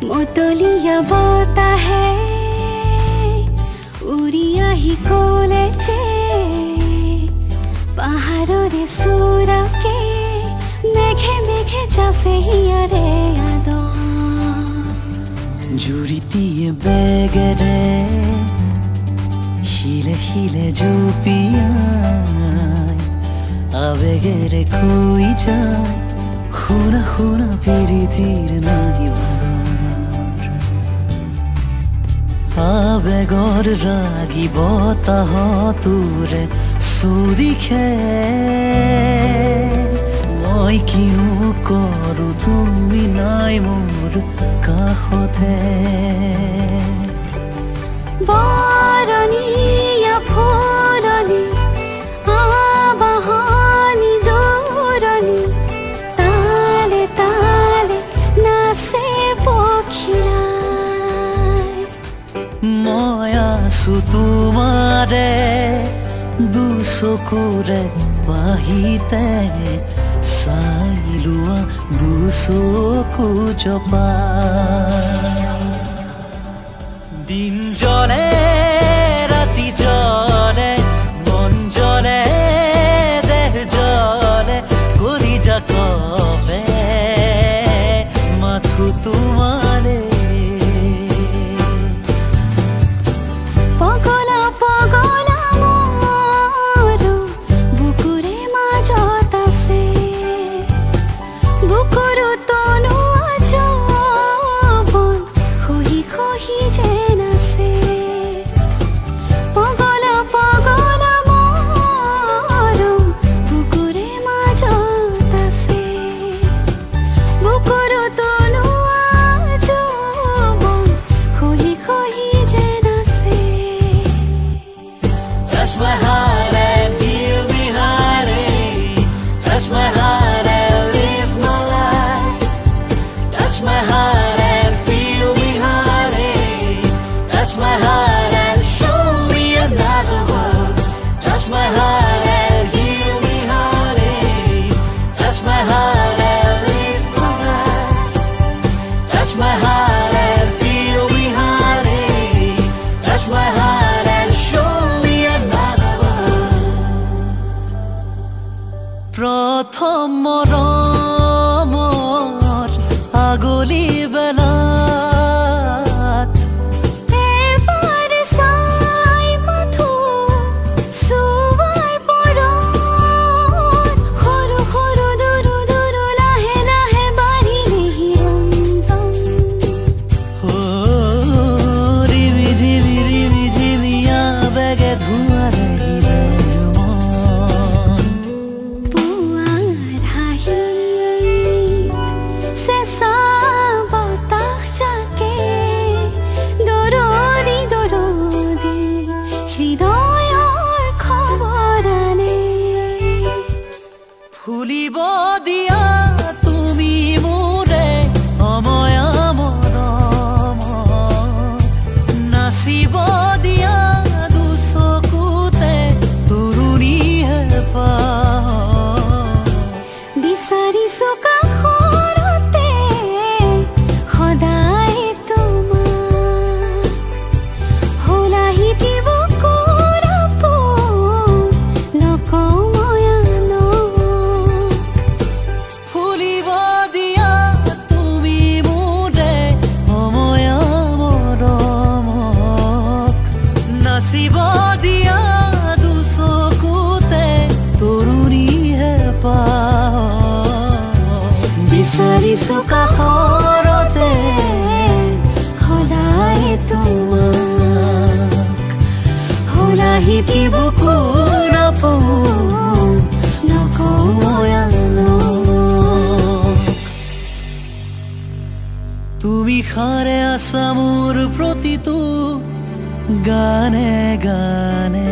মতলীয়া বতাহে উৰি আহি ক'লে যে পাহাৰৰে চূড়াকে মেঘে মেঘে যাছে হিয়াৰে আদৰ জুৰিটিয়ে বেগেৰে শিলে শিলে জুপিয়াই আবেগেৰে খুই যায় শুনা শুনা পিৰিতিৰ নাহি আবেগৰ ৰাগি বতাহতোৰে চুৰিখে মই কিনো কৰো তুমি নাই মোৰ কাষতে বৰণীয়া ফুলনি আবাহনি দৌৰণি তালে তালে নাচে পখিলাই মই আছো তোমাৰে দুচকুৰে বাহিতে চাই লোৱা দুচকু জপা দিন জলে ৰাতি জলে মন জলে দেহ জলে কৰি যা কবে মাথো তোমাৰে পগলা পগলা মোৰো বুকুৰে মাজত আছে বুকুৰো তনু আজবন খহি খহি যেন আছে পগলা পগলা মোৰো বুকুৰে মাজত আছে বুকুৰো তনু আজবন খহি খহি যেন আছে Touch my heart and heal me, honey. Touch my heart and live my life. Touch my heart and feel me, honey. Touch my heart and show me another world. Touch my heart and heal me, honey. Touch my heart and live my life. Touch my heart and feel me, honey. Touch my heart and show me another world. প্ৰথম মৰমৰ আগলি বেলাত এবাৰ চাই মাথো চুৱাৰ পৰত সৰু সৰু দুৰু দুৰু লাহে লাহে বাঢ়িলেহি ৰমদম ৰিমি ঝিমি আবেগে ধুৱালে মন পুৱাৰ হাঁহি চেঁচা বতাহ জাকে দৰদি দৰদি হৃদয়ৰ খবৰ আনে ফুলিব দিয়া তুমি মোৰে সময়া মৰম নাচিব দিয়া দুচকুতে তৰুণীহে বিচাৰিছো কাষৰতে সদায় তোমাক হলাহি দিব কোৰাপোন নকওঁ মই আনক ফুলিব দিয়া তুমি মোৰে সময়া মৰমক নাচিব দিয়া দুচকুতে তৰুণীহে বিচাৰিছো কাষৰতে সদায় তোমাক হলাহি দিব কোৰাপোন নকওঁ মই আনক তুমি সাৰে আছা মোৰ প্ৰতিটো গানে গানে